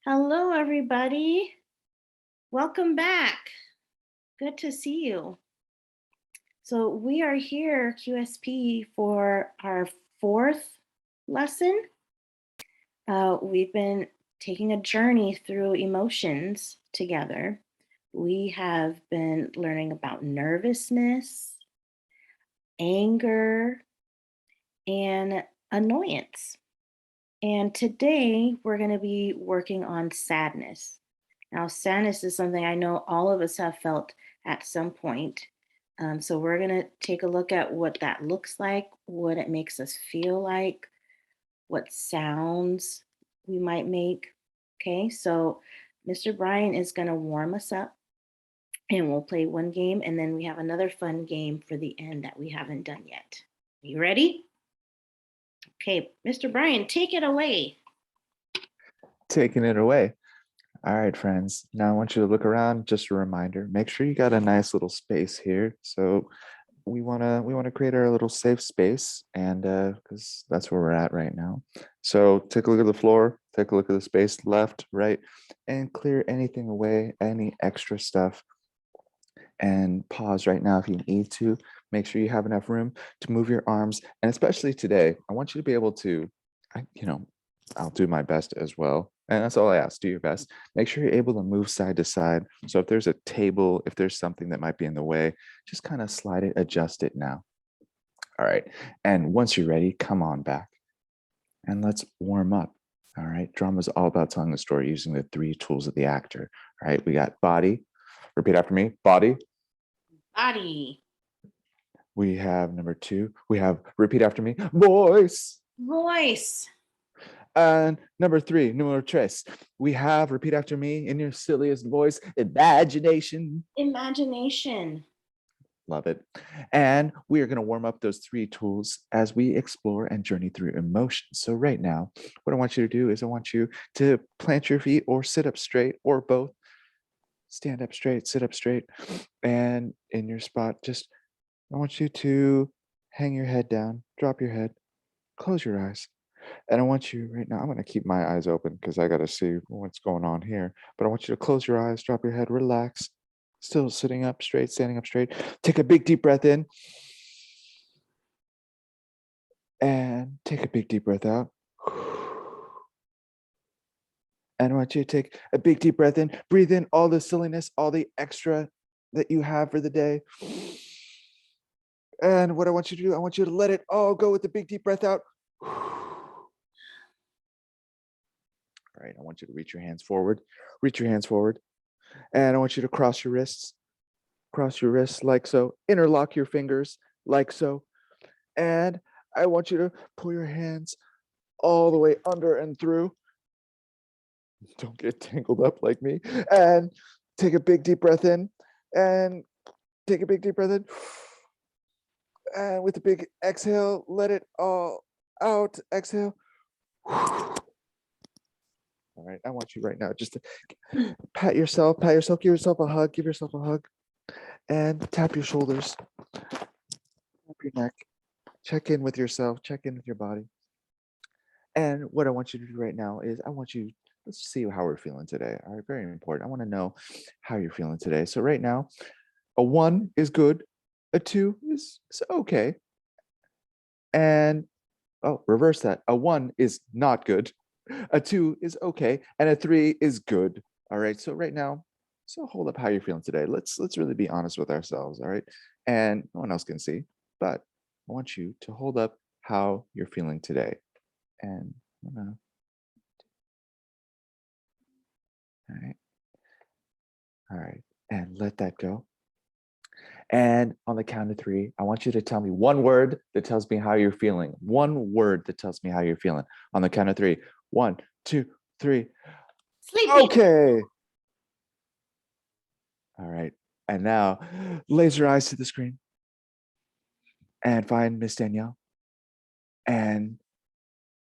Hello, everybody. Welcome back. Good to see you. So we are here, QSP, for our fourth lesson. We've been taking a journey through emotions together. We have been learning about nervousness, anger, and annoyance. And today we're going to be working on sadness. Now, sadness is something I know all of us have felt at some point. So we're going to take a look at what that looks like, what it makes us feel like, what sounds we might make. Okay, so Mr. Bryan is going to warm us up and we'll play one game, and then we have another fun game for the end that we haven't done yet. You ready? Okay, Mr. Bryan, take it away. Taking it away. All right, friends. Now I want you to look around. Just a reminder, make sure you got a nice little space here. So we wanna create our little safe space, and because that's where we're at right now. So take a look at the floor, take a look at the space left, right, and clear anything away, any extra stuff. And pause right now if you need to. Make sure you have enough room to move your arms, and especially today, I want you to be able to, I'll do my best as well. And that's all I ask, do your best. Make sure you're able to move side to side. So if there's a table, if there's something that might be in the way, just kind of slide it, adjust it now. All right. And once you're ready, come on back and let's warm up. All right. Drama is all about telling the story using the three tools of the actor. All right. We got body. Repeat after me. Body. Body. We have number two. We have repeat after me. Voice. Voice. And number three, numero tres. We have repeat after me in your silliest voice. Imagination. Imagination. Love it. And we are going to warm up those three tools as we explore and journey through emotions. So right now, what I want you to do is I want you to plant your feet or sit up straight or both. Stand up straight, sit up straight, and in your spot, just I want you to hang your head down, drop your head, close your eyes. And I want you right now, I'm going to keep my eyes open because I got to see what's going on here. But I want you to close your eyes, drop your head, relax, still sitting up straight, standing up straight. Take a big deep breath in and take a big deep breath out. And I want you to take a big deep breath in, breathe in all the silliness, all the extra that you have for the day. And what I want you to do, I want you to let it all go with the big deep breath out. All right, I want you to reach your hands forward. Reach your hands forward. And I want you to cross your wrists. Cross your wrists like so. Interlock your fingers like so. And I want you to pull your hands all the way under and through. Don't get tangled up like me. And take a big deep breath in. And take a big deep breath in. And with a big exhale, let it all out. Exhale. All right, I want you right now just to pat yourself, give yourself a hug, and tap your shoulders, tap your neck, check in with yourself, check in with your body. And what I want you to do right now is let's see how we're feeling today. All right, very important. I want to know how you're feeling today. So right now, a 1 is good, a 2 is okay, and reverse that. A 1 is not good, a 2 is okay, and a 3 is good. All right. So right now, so hold up how you're feeling today. Let's really be honest with ourselves. All right. And no one else can see, but I want you to hold up how you're feeling today. And all right. All right. And let that go. And on the count of 3, I want you to tell me one word that tells me how you're feeling. One word that tells me how you're feeling. On the count of 3. 1, 2, 3. Sleepy. Okay. All right. And now laser eyes to the screen and find Miss Danielle. And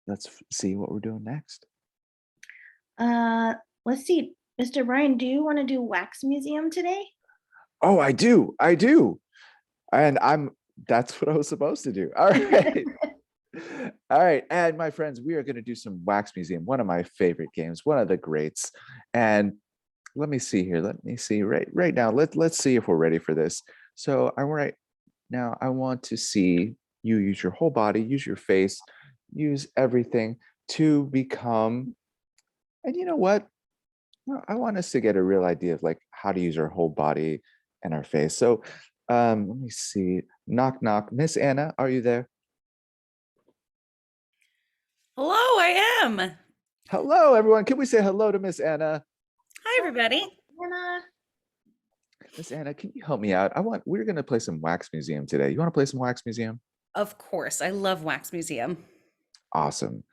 let's see what we're doing next. Let's see. Mr. Bryan, do you want to do wax museum today? Oh, I do. And that's what I was supposed to do. All right. All right, and my friends, we are going to do some Wax Museum, one of my favorite games, one of the greats. And let me see here. Let me see right now. Let's see if we're ready for this. So I'm right now. I want to see you use your whole body, use your face, use everything to become. And you know what? No, I want us to get a real idea of like how to use our whole body and our face. So let me see. Knock knock. Miss Anna, are you there? Hello, I am. Hello, everyone. Can we say hello to Miss Anna? Hi, everybody. Hannah. Miss Anna, can you help me out? We're gonna play some Wax Museum today. You want to play some Wax Museum? Of course, I love Wax Museum. Awesome.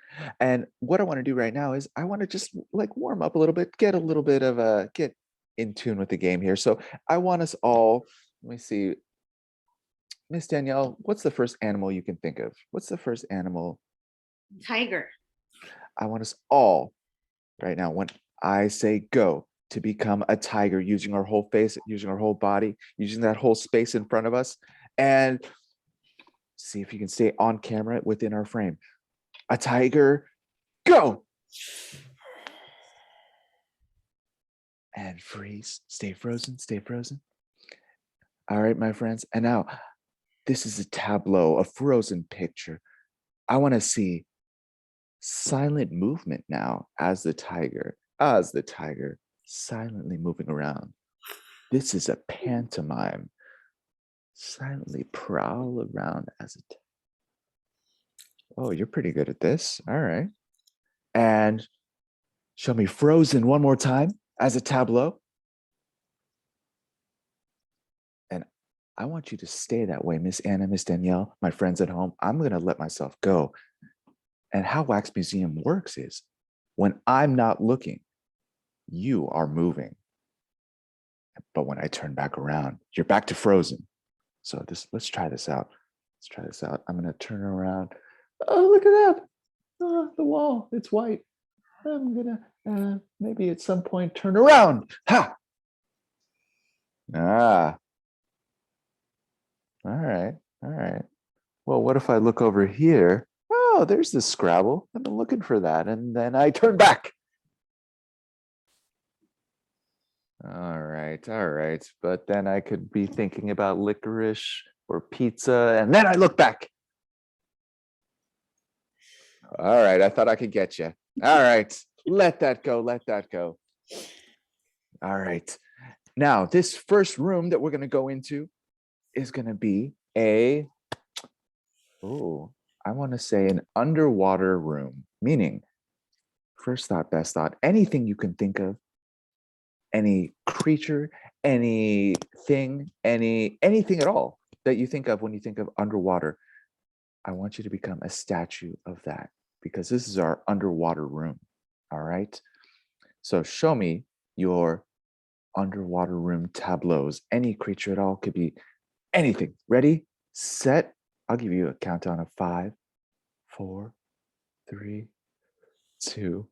And what I want to do right now is I want to just like warm up a little bit, get a little bit of a get in tune with the game here. So I want us all, let me see, Miss Danielle, what's the first animal you can think of? What's the first animal? Tiger. I want us all right now, when I say go, to become a tiger using our whole face, using our whole body, using that whole space in front of us, and see if you can stay on camera within our frame. A tiger, go! And freeze. Stay frozen, stay frozen. All right, my friends. And now, this is a tableau, a frozen picture. I want to see silent movement now as the tiger silently moving around. This is a pantomime. Silently prowl around as a oh, you're pretty good at this. All right. And show me frozen one more time as a tableau. And I want you to stay that way, Miss Anna, Miss Danielle, my friends at home. I'm going to let myself go. And how Wax Museum works is when I'm not looking, you are moving. But when I turn back around, you're back to frozen. So let's try this out. Let's try this out. I'm going to turn around. Oh, look at that. Oh, the wall. It's white. I'm going to maybe at some point turn around. Ha! Ah, all right. All right. Well, what if I look over here? Oh, there's the Scrabble. I've been looking for that. And then I turn back. All right. All right. But then I could be thinking about licorice or pizza. And then I look back. All right. I thought I could get you. All right. Let that go. Let that go. All right. Now, this first room that we're going to go into is going to be I want to say an underwater room, meaning first thought, best thought, anything you can think of, any creature, anything, anything at all that you think of when you think of underwater. I want you to become a statue of that because this is our underwater room. All right. So show me your underwater room tableaus. Any creature at all, could be anything. Ready, set. I'll give you a countdown of 5, 4, 3, 2,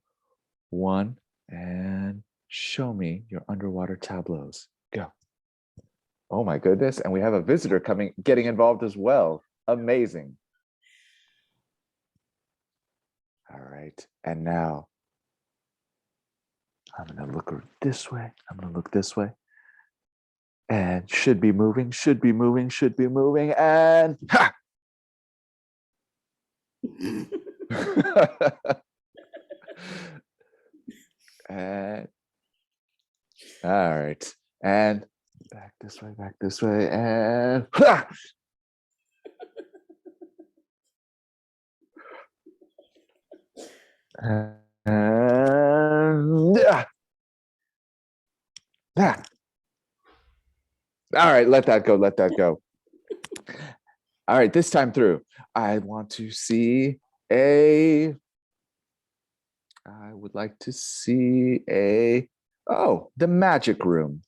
1, and show me your underwater tableaus. Go. Oh my goodness. And we have a visitor getting involved as well. Amazing. All right. And now I'm going to look this way. I'm going to look this way. And should be moving, should be moving, should be moving. And ha! And all right. And back this way, and ha! And ah. All right, let that go, let that go. All right, this time through, I want to see I would like to see the magic room.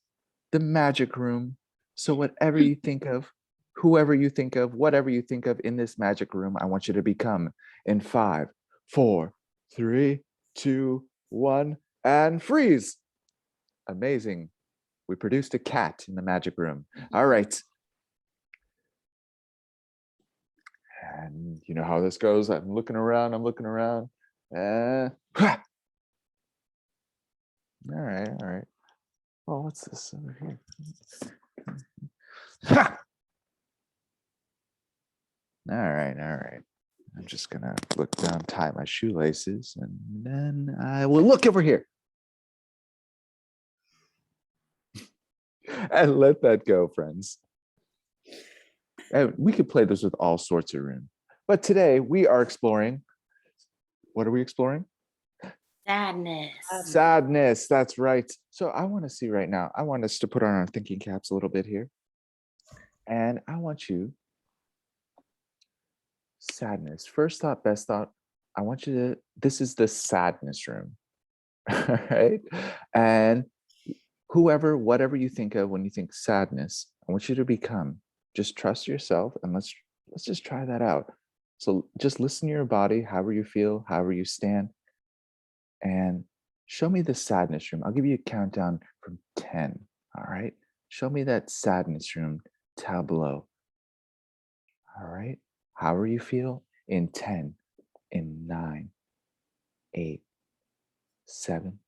The magic room. So whatever you think of, whoever you think of, whatever you think of in this magic room, I want you to become in 5, 4, 3, 2, 1, and freeze. Amazing. We produced a cat in the magic room. All right. And you know how this goes. I'm looking around. All right. Oh, what's this over here? All right. I'm just gonna look down, tie my shoelaces, and then I will look over here and let that go, friends. And we could play this with all sorts of room. But today we are exploring. What are we exploring? Sadness. Sadness. That's right. So I want to see right now. I want us to put on our thinking caps a little bit here. And I want you, sadness. First thought, best thought. I want you to, this is the sadness room. All right. And whoever, whatever you think of when you think sadness, I want you to become. Just trust yourself and let's just try that out. So just listen to your body, however you feel, however you stand, and show me the sadness room. I'll give you a countdown from 10. All right. Show me that sadness room tableau. All right. However you feel in 10, in 9, 8, 7,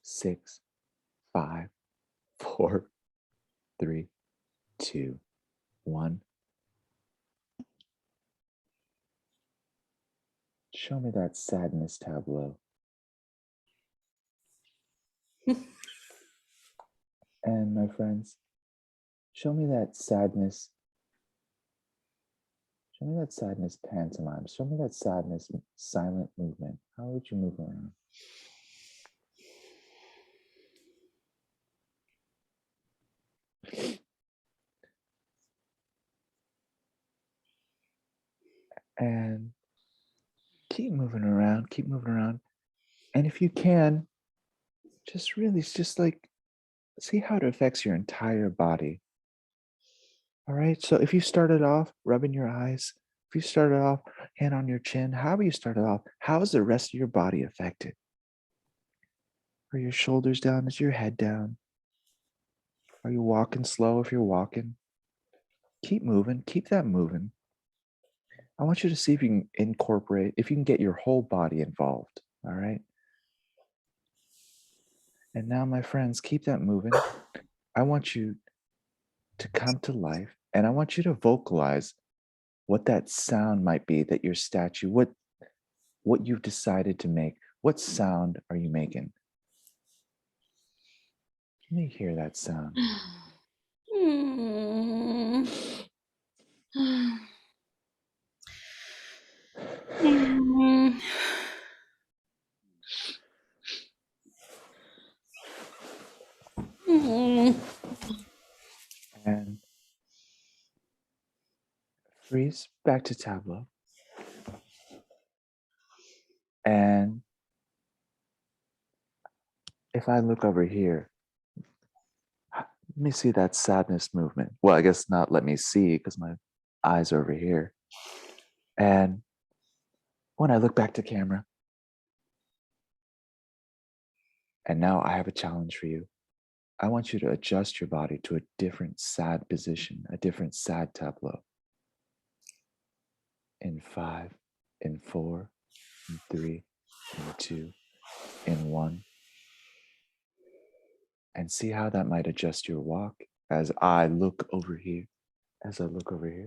6, 5, 4, 3, 2, 1. Show me that sadness tableau. And my friends, show me that sadness. Show me that sadness pantomime. Show me that sadness silent movement. How would you move around? And keep moving around, keep moving around. And if you can, just really, just like see how it affects your entire body. All right. So if you started off rubbing your eyes, if you started off hand on your chin, however you started off, how is the rest of your body affected? Are your shoulders down? Is your head down? Are you walking slow if you're walking? Keep moving, keep that moving. I want you to see if you can incorporate, if you can get your whole body involved. All right. And now, my friends, keep that moving. I want you to come to life and I want you to vocalize what that sound might be that your statue, what you've decided to make. What sound are you making? Let me hear that sound. And freeze back to tableau. And if I look over here, let me see that sadness movement. Well, I guess not let me see because my eyes are over here. And when I look back to camera, and now I have a challenge for you. I want you to adjust your body to a different sad position, a different sad tableau. In 5, in 4, in 3, in 2, in 1. And see how that might adjust your walk as I look over here. As I look over here.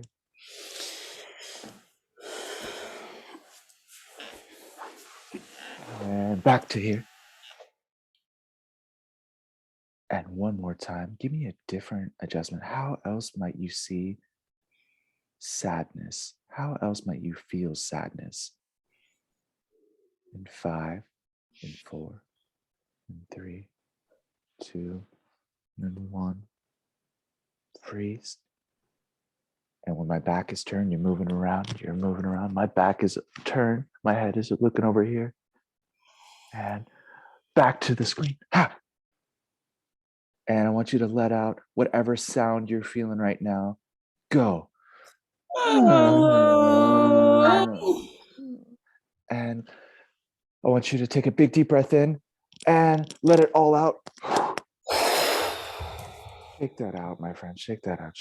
And back to here. And one more time, give me a different adjustment. How else might you see sadness? How else might you feel sadness? In 5, in 4, in 3, 2, and 1. Freeze. And when my back is turned, you're moving around. My back is turned. My head is looking over here. And back to the screen. Ha! And I want you to let out whatever sound you're feeling right now. Go. And I want you to take a big deep breath in and let it all out. Shake that out, my friend. Shake that out.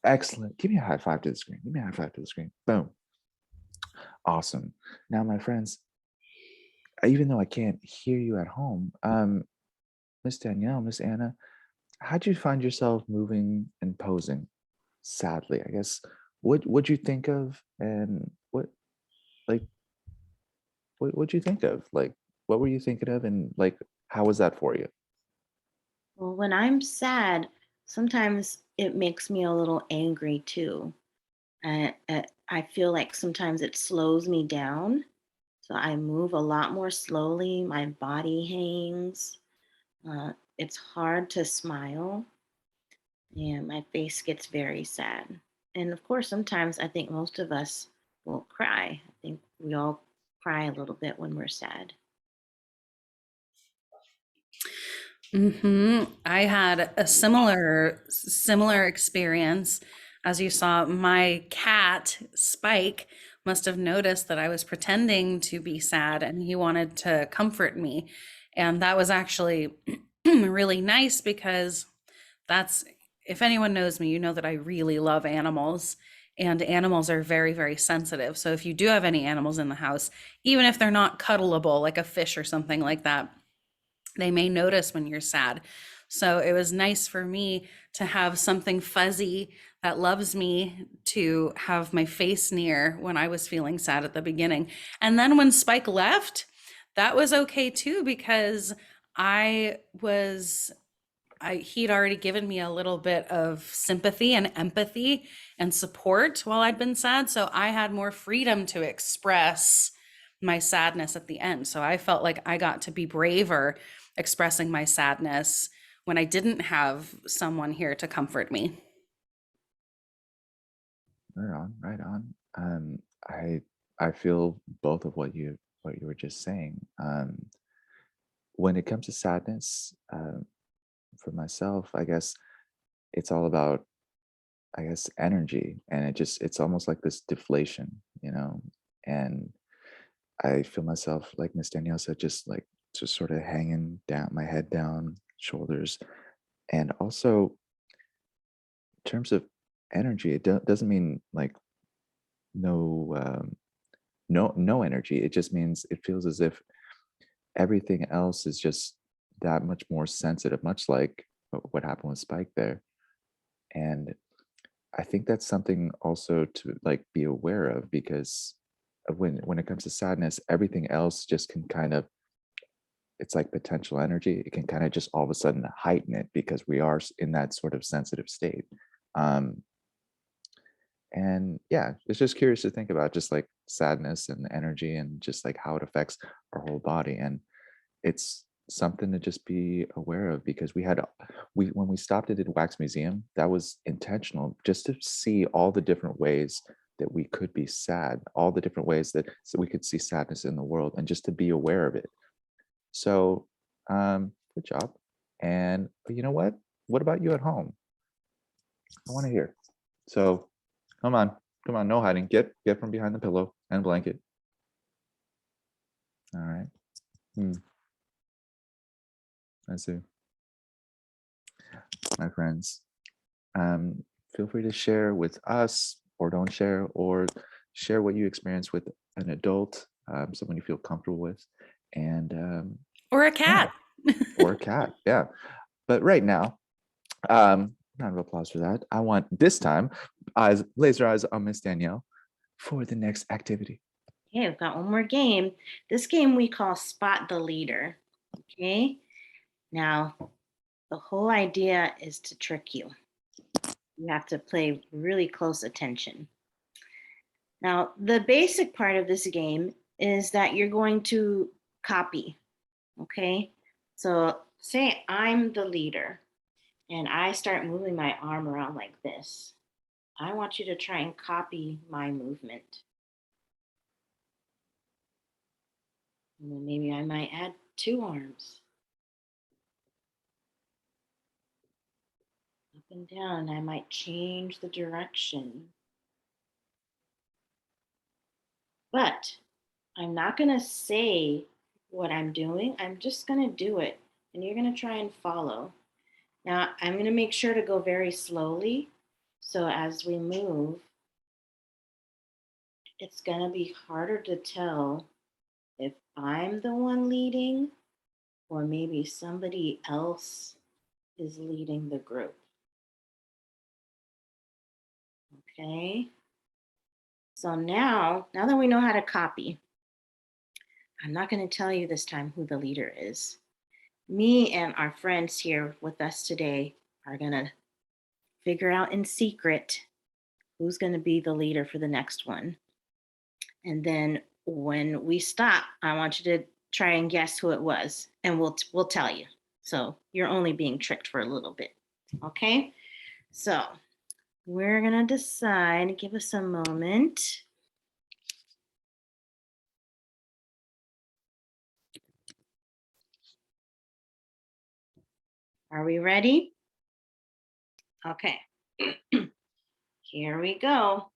Excellent. Give me a high five to the screen. Give me a high five to the screen. Boom. Awesome. Now, my friends, even though I can't hear you at home, Miss Danielle, Miss Anna, how'd you find yourself moving and posing? Sadly, I guess. What'd you think of, and like what'd you think of? Like, what were you thinking of, and like, how was that for you? Well, when I'm sad, sometimes it makes me a little angry too. I feel like sometimes it slows me down. So I move a lot more slowly. My body hangs. It's hard to smile. And my face gets very sad. And of course, sometimes I think most of us will cry. I think we all cry a little bit when we're sad. I had a similar experience. As you saw, my cat Spike must have noticed that I was pretending to be sad, and he wanted to comfort me. And that was actually really nice because that's, if anyone knows me, you know that I really love animals, and animals are very, very sensitive. So if you do have any animals in the house, even if they're not cuddleable, like a fish or something like that, they may notice when you're sad. So it was nice for me to have something fuzzy that loves me to have my face near when I was feeling sad at the beginning. And then when Spike left, that was okay too, because I was he'd already given me a little bit of sympathy and empathy and support while I'd been sad. So I had more freedom to express my sadness at the end. So I felt like I got to be braver expressing my sadness when I didn't have someone here to comfort me. Right on, right on. I feel both of what you were just saying. When it comes to sadness, for myself, I guess it's all about, I guess, energy, and it's almost like this deflation. And I feel myself, like Miss Danielle said, just sort of hanging down, my head down, shoulders, and also in terms of energy, it doesn't mean like no no energy. It just means it feels as if everything else is just that much more sensitive, much like what happened with Spike there. And I think that's something also to like be aware of, because when it comes to sadness, everything else just can kind of, it's like potential energy. It can kind of just all of a sudden heighten it because we are in that sort of sensitive state. Um, and yeah, it's just curious to think about just like sadness and energy and just like how it affects our whole body. And it's something to just be aware of, because we when we stopped at the wax museum, that was intentional, just to see all the different ways that we could be sad, all the different ways that so we could see sadness in the world, and just to be aware of it. So good job. And you know what about you at home? I want to hear. So come on, come on, no hiding. Get from behind the pillow and blanket. All right. I see. My friends, um, feel free to share with us, or don't share, or share what you experience with an adult, someone you feel comfortable with, and Or a yeah, cat. or a cat. Yeah. But right now, round of applause for that. I want this time eyes, laser eyes on Miss Danielle for the next activity. Okay, we've got one more game. This game we call Spot the Leader. Okay, now the whole idea is to trick you. You have to pay really close attention. Now, the basic part of this game is that you're going to copy. Okay, so say I'm the leader and I start moving my arm around like this. I want you to try and copy my movement. And then maybe I might add two arms up and down. I might change the direction. But I'm not going to say what I'm doing. I'm just going to do it. And you're going to try and follow. Now, I'm going to make sure to go very slowly So as we move, it's going to be harder to tell if I'm the one leading or maybe somebody else is leading the group. Okay. So now that we know how to copy, I'm not going to tell you this time who the leader is. Me and our friends here with us today are going to figure out in secret who's going to be the leader for the next one. And then when we stop, I want you to try and guess who it was, and we'll tell you. So you're only being tricked for a little bit. Okay? So we're going to decide, give us a moment. Are we ready? Okay. Here we go.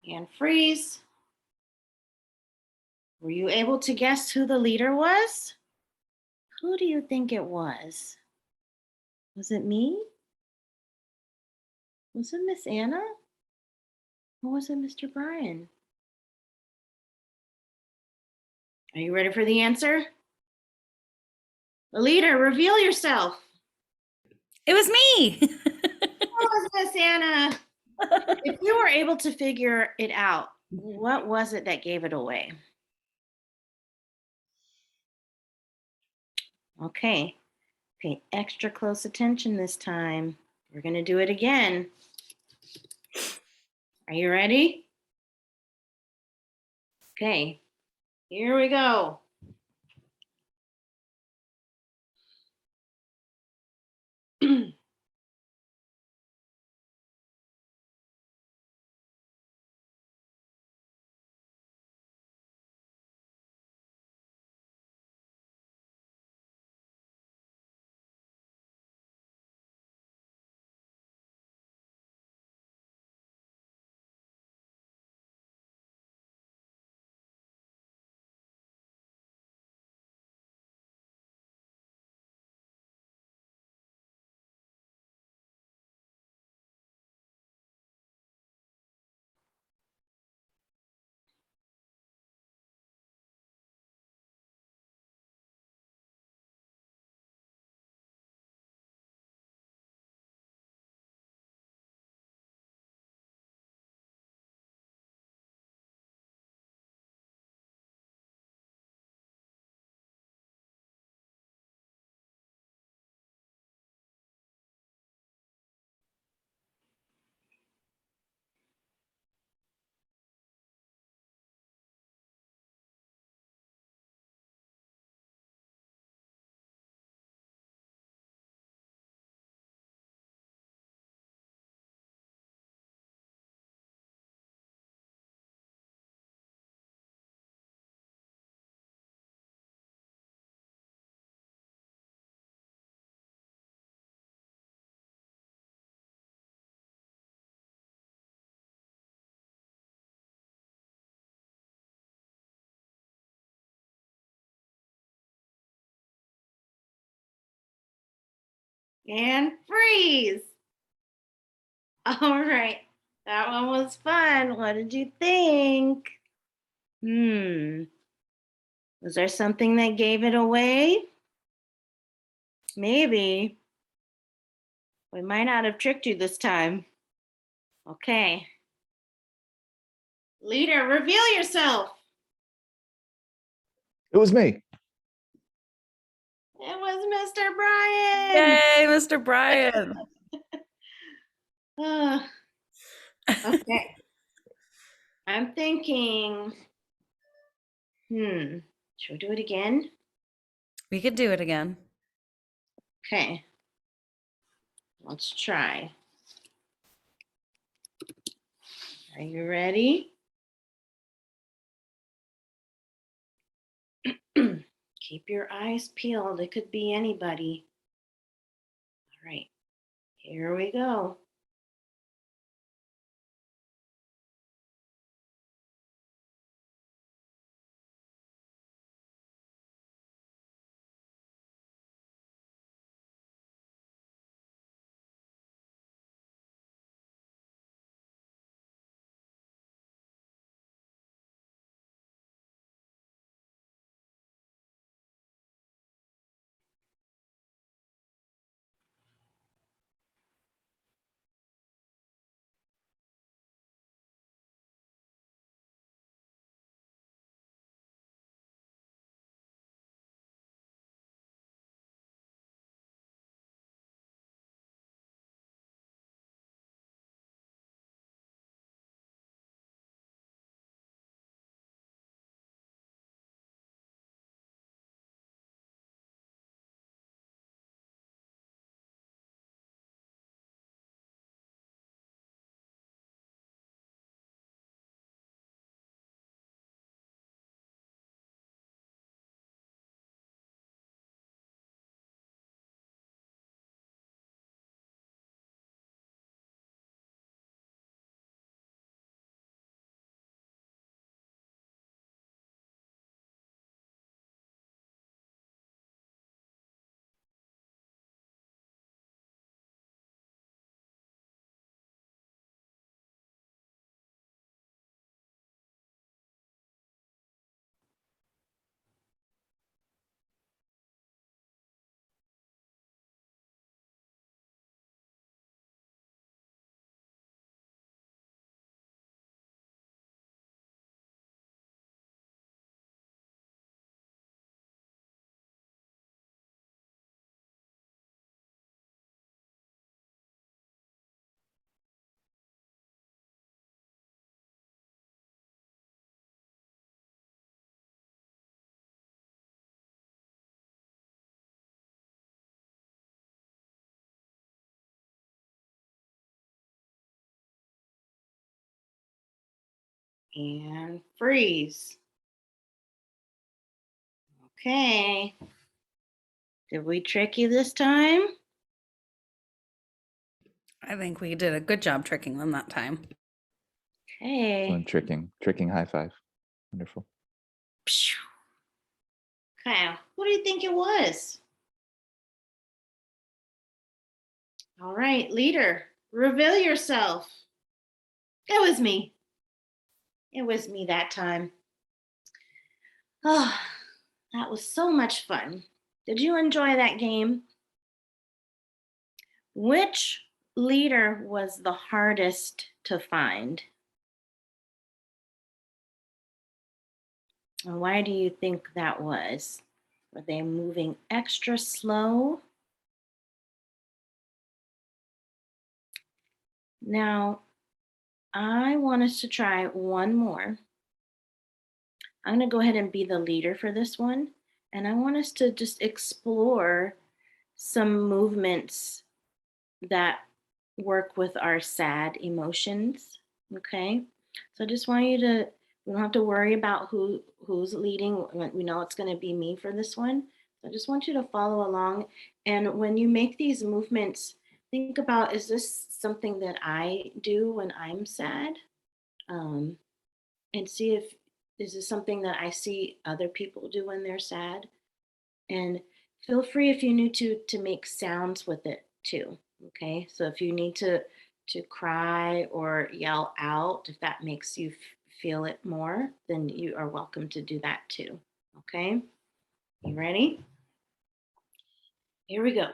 And freeze. Were you able to guess who the leader was? Who do you think it was? Was it me? Was it Miss Anna? Or was it Mr. Bryan? Are you ready for the answer? The leader, reveal yourself. It was me. Who was Miss Anna? If you were able to figure it out, what was it that gave it away? Okay, pay extra close attention this time. We're going to do it again. Are you ready? Okay, here we go. And freeze. All right, that one was fun. What did you think? Hmm. Was there something that gave it away? Maybe. We might not have tricked you this time. Okay. Leader, reveal yourself. It was me. It was Mr. Bryan. Yay, Mr. Bryan. Ah, okay. I'm thinking, should we do it again? We could do it again. Okay. Let's try. Are you ready? Keep your eyes peeled. It could be anybody. All right. Here we go. And freeze. Okay. Did we trick you this time? I think we did a good job tricking them that time. Fun Okay. tricking high five. Wonderful. Okay. Who do you think it was? All right, leader, reveal yourself. It was me. It was me that time. Oh, that was so much fun. Did you enjoy that game? Which leader was the hardest to find? And why do you think that was? Were they moving extra slow? Now, I want us to try one more. I'm going to go ahead and be the leader for this one. And I want us to just explore some movements that work with our sad emotions. Okay. So I just want you to, we don't have to worry about who's leading. We know it's going to be me for this one. So I just want you to follow along. And when you make these movements, think about, is this something that I do when I'm sad? Um, and see if, is this something that I see other people do when they're sad? And feel free if you need to make sounds with it too. Okay, so if you need to cry or yell out, if that makes you feel it more, then you are welcome to do that too. Okay? You ready? Here we go.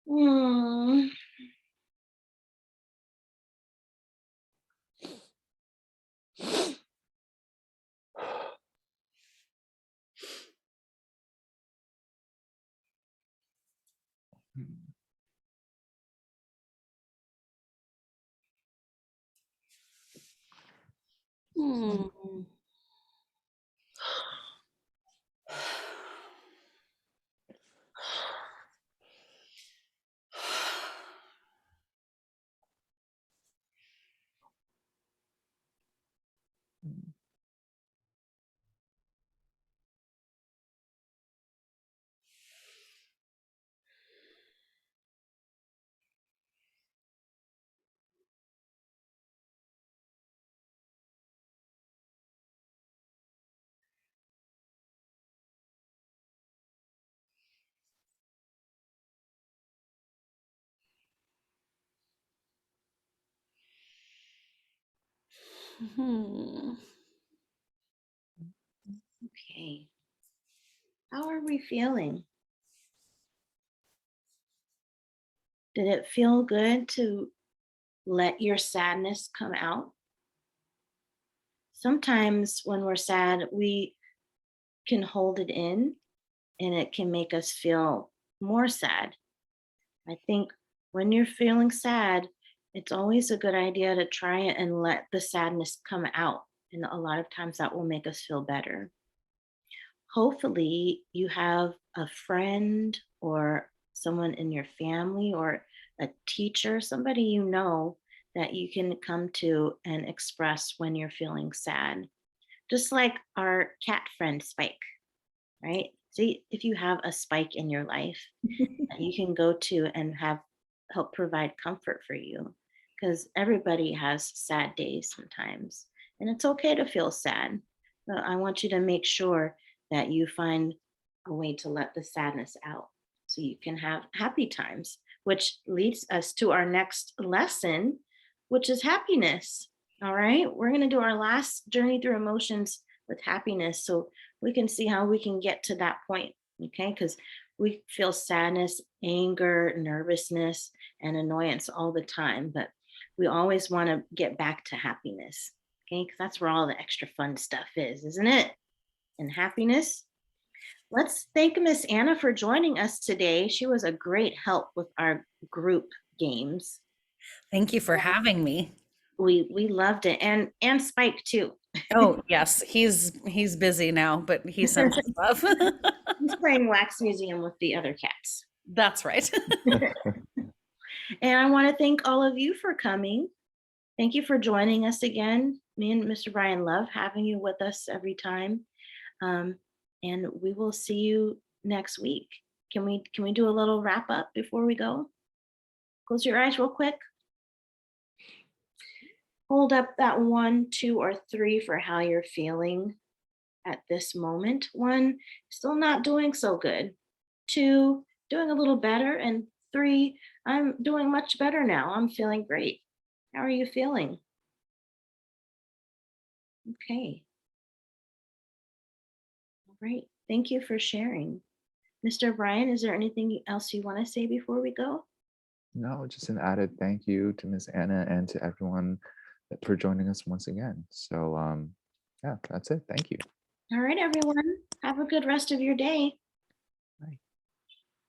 Hmm. Hmm. Hmm. Okay. How are we feeling? Did it feel good to let your sadness come out? Sometimes when we're sad, we can hold it in and it can make us feel more sad. I think when you're feeling sad, it's always a good idea to try it and let the sadness come out. And a lot of times that will make us feel better. Hopefully, you have a friend or someone in your family or a teacher, somebody you know that you can come to and express when you're feeling sad. Just like our cat friend Spike, right? See if you have a Spike in your life that you can go to and have help provide comfort for you, because everybody has sad days sometimes and it's okay to feel sad, but I want you to make sure that you find a way to let the sadness out so you can have happy times, which leads us to our next lesson, which is happiness. All right, we're going to do our last journey through emotions with happiness so we can see how we can get to that point. Okay, because we feel sadness, anger, nervousness, and annoyance all the time, but we always want to get back to happiness. Okay, because that's where all the extra fun stuff is, isn't it? And happiness. Let's thank Miss Anna for joining us today. She was a great help with our group games. Thank you for having me. We loved it, and Spike too. Oh, yes, he's busy now, but he sends his love. He's playing Wax Museum with the other cats. That's right. And I want to thank all of you for coming. Thank you for joining us again. Me and Mr. Bryan love having you with us every time. Um, and we will see you next week. Can we do a little wrap up before we go? Close your eyes real quick. Hold up that 1, 2, or 3 for how you're feeling at this moment. 1, still not doing so good. 2, doing a little better. And 3, I'm doing much better now. I'm feeling great. How are you feeling? Okay. All right. Thank you for sharing. Mr. Bryan, is there anything else you want to say before we go? No, just an added thank you to Miss Anna and to everyone for joining us once again. So, yeah, that's it. Thank you. All right, everyone. Have a good rest of your day.